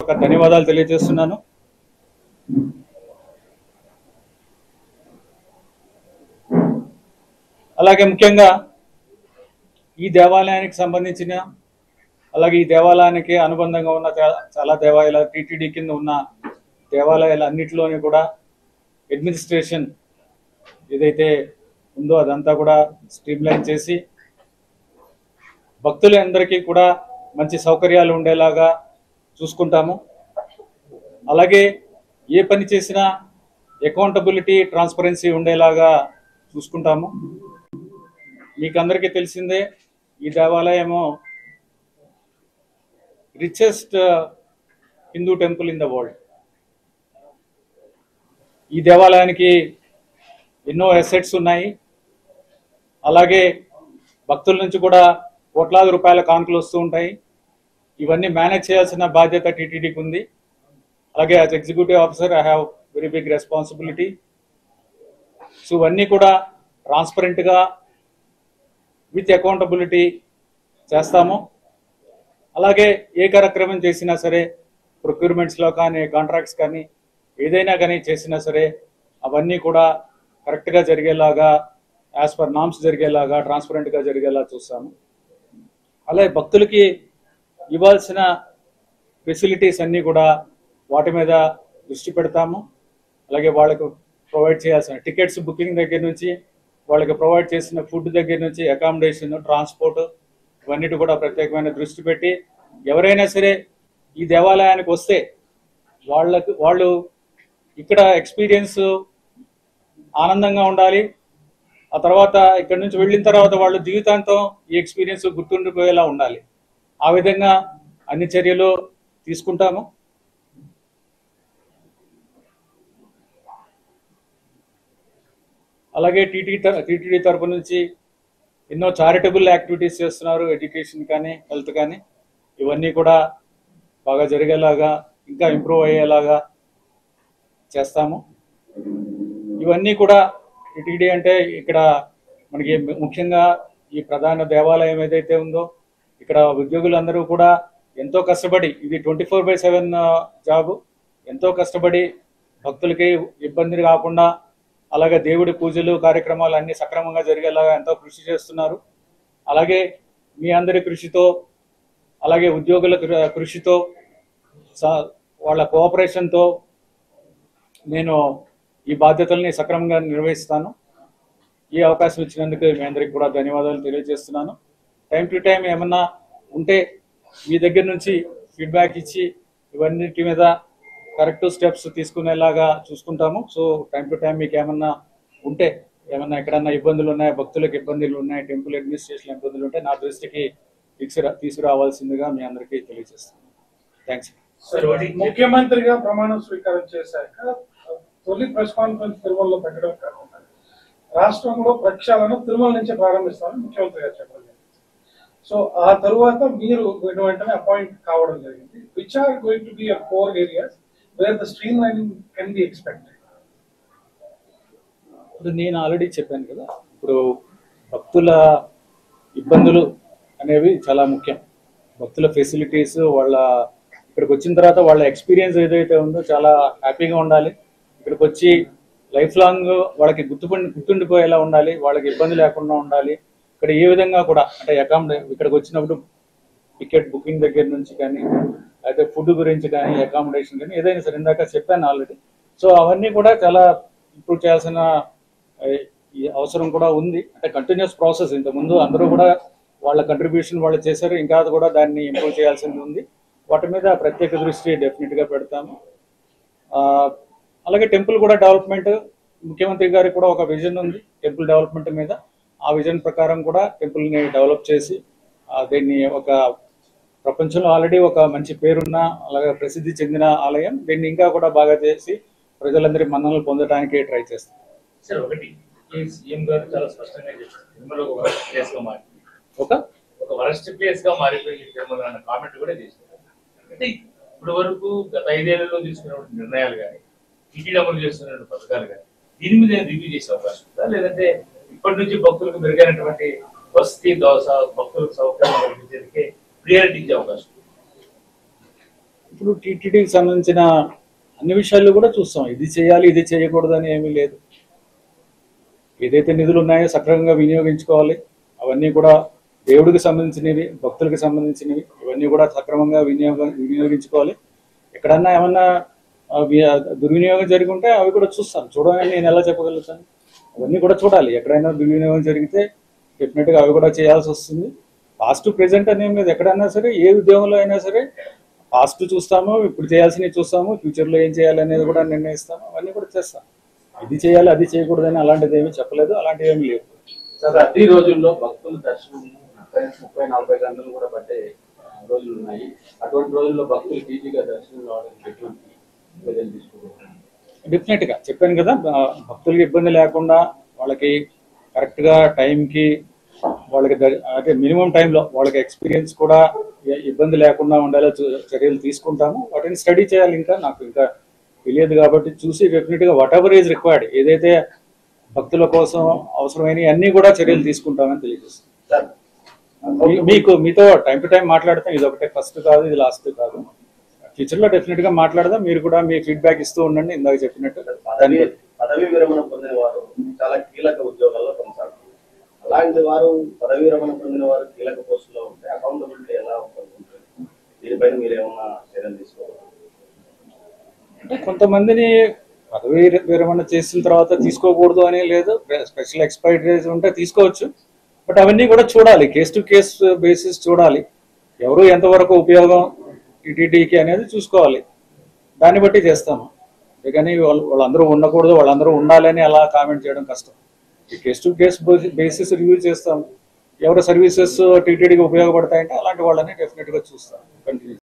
హృదయపూర్వక ధన్యవాదాలు తెలియజేస్తున్నాను. అలాగే ముఖ్యంగా ఈ దేవాలయానికి సంబంధించిన అలాగే ఈ దేవాలయానికి అనుబంధంగా ఉన్న చాలా దేవాలయాలు టీటీడీ కింద ఉన్న దేవాలయాలు అన్నిటిలోని కూడా అడ్మినిస్ట్రేషన్ ఏదైతే ఉందో అదంతా కూడా స్ట్రీమ్లైన్ చేసి భక్తులందరికీ కూడా మంచి సౌకర్యాలు ఉండేలాగా చూసుకుంటాము. అలాగే ఏ పని చేసినా అకౌంటబిలిటీ ట్రాన్స్పరెన్సీ ఉండేలాగా చూసుకుంటాము. మీకు అందరికీ తెలిసిందే ఈ దేవాలయము richest Hindu temple in the world. ఈ దేవాలయానికి ఎన్నో అసెట్స్ ఉన్నాయి. అలాగే భక్తుల నుంచి కూడా కోట్లాది రూపాయల కానుకలు వస్తూ ఉంటాయి. ఇవన్నీ మేనేజ్ చేయాల్సిన బాధ్యత టీటీడీకి ఉంది. అలాగే as executive officer I have very big responsibility. So ఇవన్నీ కూడా ట్రాన్స్పరెంట్గా విత్ అకౌంటబిలిటీ చేస్తాము. అలాగే ఏ కార్యక్రమం చేసినా సరే ప్రొక్యూర్మెంట్స్లో కానీ కాంట్రాక్ట్స్ కానీ ఏదైనా కానీ చేసినా సరే అవన్నీ కూడా కరెక్ట్గా జరిగేలాగా యాజ్ పర్ నామ్స్ జరిగేలాగా ట్రాన్స్పరెంట్గా జరిగేలా చూస్తాము. అలాగే భక్తులకి ఇవ్వాల్సిన ఫెసిలిటీస్ అన్నీ కూడా వాటి మీద దృష్టి పెడతాము. అలాగే వాళ్ళకు ప్రొవైడ్ చేయాల్సిన టికెట్స్ బుకింగ్ దగ్గర నుంచి వాళ్ళకి ప్రొవైడ్ చేసిన ఫుడ్ దగ్గర నుంచి అకామిడేషన్ ట్రాన్స్పోర్ట్ ఇవన్నిటి కూడా ప్రత్యేకమైన దృష్టి పెట్టి ఎవరైనా సరే ఈ దేవాలయానికి వస్తే వాళ్ళు ఇక్కడ ఎక్స్పీరియన్స్ ఆనందంగా ఉండాలి. ఆ తర్వాత ఇక్కడ నుంచి వెళ్ళిన తర్వాత వాళ్ళు జీవితాంతం ఈ ఎక్స్పీరియన్స్ గుర్తుండిపోయేలా ఉండాలి. ఆ విధంగా అన్ని చర్యలు తీసుకుంటాము. అలాగే టీటీడీ తరపు నుంచి ఎన్నో చారిటబుల్ యాక్టివిటీస్ చేస్తున్నారు. ఎడ్యుకేషన్ కానీ హెల్త్ కానీ ఇవన్నీ కూడా బాగా జరిగేలాగా ఇంకా ఇంప్రూవ్ అయ్యేలాగా చేస్తాము. ఇవన్నీ కూడా టీటీడీ అంటే ఇక్కడ మనకి ముఖ్యంగా ఈ ప్రధాన దేవాలయం ఏదైతే ఉందో ఇక్కడ ఉద్యోగులందరూ కూడా ఎంతో కష్టపడి ఇది 24/7 జాబు ఎంతో కష్టపడి భక్తులకి ఇబ్బంది కాకుండా అలాగే దేవుడి పూజలు కార్యక్రమాలు అన్ని సక్రమంగా జరిగేలాగా ఎంతో కృషి చేస్తున్నారు. అలాగే మీ అందరి కృషితో అలాగే ఉద్యోగుల కృషితో వాళ్ళ కోఆపరేషన్తో నేను ఈ బాధ్యతల్ని సక్రమంగా నిర్వహిస్తాను. ఈ అవకాశం ఇచ్చినందుకు మీ అందరికి కూడా ధన్యవాదాలు తెలియజేస్తున్నాను. టైం టు టైం ఏమన్నా ఉంటే మీ దగ్గర నుంచి ఫీడ్బ్యాక్ ఇచ్చి ఇవన్నిటి మీద కరెక్ట్ స్టెప్స్ తీసుకునేలాగా చూసుకుంటాము. సో టైం టు టైం మీకు ఏమన్నా ఉంటే ఏమన్నా ఎక్కడన్నా ఇబ్బందులు ఉన్నాయి, భక్తులకు ఇబ్బందులు ఉన్నాయి, టెంపుల్ అడ్మినిస్ట్రేషన్ ఇబ్బందులు ఉంటే నా దృష్టికి తీసుకురావాల్సిందిగా మీ అందరికీ తెలియజేస్తాను. థ్యాంక్స్. ముఖ్యమంత్రిగా ప్రమాణ స్వీకారం చేశాక తొలి ప్రెస్ కాన్ఫరెన్స్ తిరుమలలో పెట్టడం కాకుండా రాష్ట్రంలో ప్రక్షాళన తిరుమల నుంచి ప్రారంభిస్తామని ముఖ్యమంత్రి గారు చెప్పడం జరిగింది. సో ఆ తరువాత మీరు వెంటనే అపాయింట్ కావడం జరిగింది. Which are going to be your core areas where the streamlining can be expected? ఇప్పుడు నేను ఆల్రెడీ చెప్పాను కదా, ఇప్పుడు భక్తుల ఇబ్బందులు అనేవి చాలా ముఖ్యం. భక్తుల ఫెసిలిటీస్ వాళ్ళ ఇక్కడికి వచ్చిన తర్వాత వాళ్ళ ఎక్స్పీరియన్స్ ఏదైతే ఉందో చాలా హ్యాపీగా ఉండాలి. ఇక్కడికి వచ్చి లైఫ్ లాంగ్ వాళ్ళకి గుర్తుండిపోయేలా ఉండాలి, వాళ్ళకి ఇబ్బంది లేకుండా ఉండాలి. ఇక్కడ ఏ విధంగా కూడా అంటే ఇక్కడికి వచ్చినప్పుడు టికెట్ బుకింగ్ దగ్గర నుంచి కానీ అయితే ఫుడ్ గురించి కానీ అకామిడేషన్ కానీ ఏదైనా సరే ఇందాక చెప్పాను ఆల్రెడీ. సో అవన్నీ కూడా చాలా ఇంప్రూవ్ చేయాల్సిన అవసరం కూడా ఉంది. అంటే కంటిన్యూస్ ప్రాసెస్. ఇంతకుముందు అందరూ కూడా వాళ్ళ కంట్రిబ్యూషన్ వాళ్ళు చేశారు, ఇంకా కూడా దాన్ని ఇంప్రూవ్ చేయాల్సింది ఉంది. వాటి మీద ప్రత్యేక దృష్టి డెఫినెట్గా పెడతాము. అలాగే టెంపుల్ కూడా డెవలప్మెంట్ ముఖ్యమంత్రి గారికి కూడా ఒక విజన్ ఉంది టెంపుల్ డెవలప్మెంట్ మీద. ఆ విజన్ ప్రకారం కూడా టెంపుల్ని డెవలప్ చేసి దీన్ని ఒక ప్రపంచంలో ఆల్రెడీ ఒక మంచి పేరున్న అలాగే ప్రసిద్ధి చెందిన ఆలయం, దీన్ని ఇంకా కూడా బాగా చేసి ప్రజలందరి మన్ననలు పొందడానికి ట్రై చేస్తాం. సార్ ఒకటి సీఎం గారు చాలా స్పష్టంగా చెప్పారు తిరుమల ఒక వరస్ట్ ప్లేస్ గా మారింది, ఒక వరస్ట్ ప్లేస్ గా మారిపోయింది తిరుమల అన్న కామెంట్ కూడా చేశారు. అంటే ఇప్పటి వరకు గత 5 ఏళ్లలో తీసుకున్న నిర్ణయాలు కానీ టీటీడీ అమలు చేస్తున్న పథకాలు కానీ దీని మీద రివ్యూ చేసే అవకాశం ఉందా, లేదంటే ఇప్పటి నుంచి భక్తులకు మెరుగైనటువంటి వసతి దోశ భక్తులకు సౌకర్యం కల్పించేందుకే ప్రియారిటీ ఇచ్చే అవకాశం? ఇప్పుడు టీటీడీకి సంబంధించిన అన్ని విషయాల్లో కూడా చూస్తాం. ఇది చేయాలి, ఇది చేయకూడదు అని ఏమీ లేదు. ఏదైతే నిధులు ఉన్నాయో సక్రమంగా వినియోగించుకోవాలి. అవన్నీ కూడా దేవుడికి సంబంధించినవి, భక్తులకు సంబంధించినవి, ఇవన్నీ కూడా సక్రమంగా వినియోగించుకోవాలి. ఎక్కడన్నా ఏమన్నా దుర్వినియోగం జరిగి ఉంటే అవి కూడా చూస్తాను. చూడమని నేను ఎలా చెప్పగలుగుతాను? అవన్నీ కూడా చూడాలి. ఎక్కడైనా దుర్వినియోగం జరిగితే డెఫినెట్గా అవి కూడా చేయాల్సి వస్తుంది. పాస్ట్ ప్రెజెంట్ అనేం లేదు. ఎక్కడైనా సరే, ఏ ఉద్యోగంలో అయినా సరే పాస్ట్ చూస్తాము, ఇప్పుడు చేయాల్సినవి చూస్తాము, ఫ్యూచర్లో ఏం చేయాలి అనేది కూడా నిర్ణయిస్తాము. అవన్నీ కూడా చేస్తాం. ఇది చేయాలి, అది చేయకూడదని అలాంటిది ఏమీ చెప్పలేదు, అలాంటివి ఏమీ లేవు. సార్, అన్ని రోజుల్లో భక్తుల దర్శనం 30-40 గంటలు కూడా పట్టే రోజులు ఉన్నాయి. అటువంటి రోజుల్లో భక్తులు ఈజీగా దర్శనం కావడానికి ఎటువంటి చర్యలు తీసుకుంటున్నారు? డెఫినెట్గా చెప్పాను కదా, భక్తులకి ఇబ్బంది లేకుండా వాళ్ళకి కరెక్ట్గా టైంకి వాళ్ళకి అదే మినిమం టైంలో వాళ్ళకి ఎక్స్పీరియన్స్ కూడా ఇబ్బంది లేకుండా ఉండేలా చర్యలు తీసుకుంటాము. వాటిని స్టడీ చేయాలి. నాకు ఇంకా తెలియదు కాబట్టి చూసి డెఫినెట్గా వాట్ ఎవర్ ఈజ్ రిక్వైర్డ్, ఏదైతే భక్తుల కోసం అవసరమైన అన్ని కూడా చర్యలు తీసుకుంటామని తెలియజేస్తాం. మీతో టైం టు టైం మాట్లాడతాం. ఇది ఒకటే ఫస్ట్ కాదు, ఇది లాస్ట్ కాదు. ఫ్యూచర్లో డెఫినెట్గా మాట్లాడదాం. మీరు కూడా మీ ఫీడ్బ్యాక్ ఇస్తూ ఉండండి. ఇందాక చెప్పినట్టు పదవీ విరమణ పొందిన వారు చాలా కీలక ఉద్యోగాల్లో కొనసాగుతారు. అలాంటి వారు పదవీ విరమణ పొందిన వారు కీలక పోస్టులో ఉంటే అకౌంటబిలిటీ ఎలా ఉంటుంది? దీనిపైన మీరు ఏమన్నా చర్యలు తీసుకోవాలి? అంటే కొంతమందిని పదవీ విరమణ చేసిన తర్వాత తీసుకోకూడదు అనే లేదు. స్పెషల్ ఎక్స్పైరీస్ ఉంటే తీసుకోవచ్చు. బట్ అవన్నీ కూడా చూడాలి, కేస్ టు కేస్ బేసిస్ చూడాలి. ఎవరు ఎంతవరకు ఉపయోగం టీటీడీకి అనేది చూసుకోవాలి. దాన్ని బట్టి చేస్తాము. అందుకని వాళ్ళందరూ ఉండకూడదు, వాళ్ళందరూ ఉండాలని అలా కామెంట్ చేయడం కష్టం. ఈ case to case basis review చేస్తాము. ఎవరు సర్వీసెస్ టీటీడీకి ఉపయోగపడతాయంటే అలాంటి వాళ్ళని డెఫినెట్గా చూస్తాం. కంటిన్యూ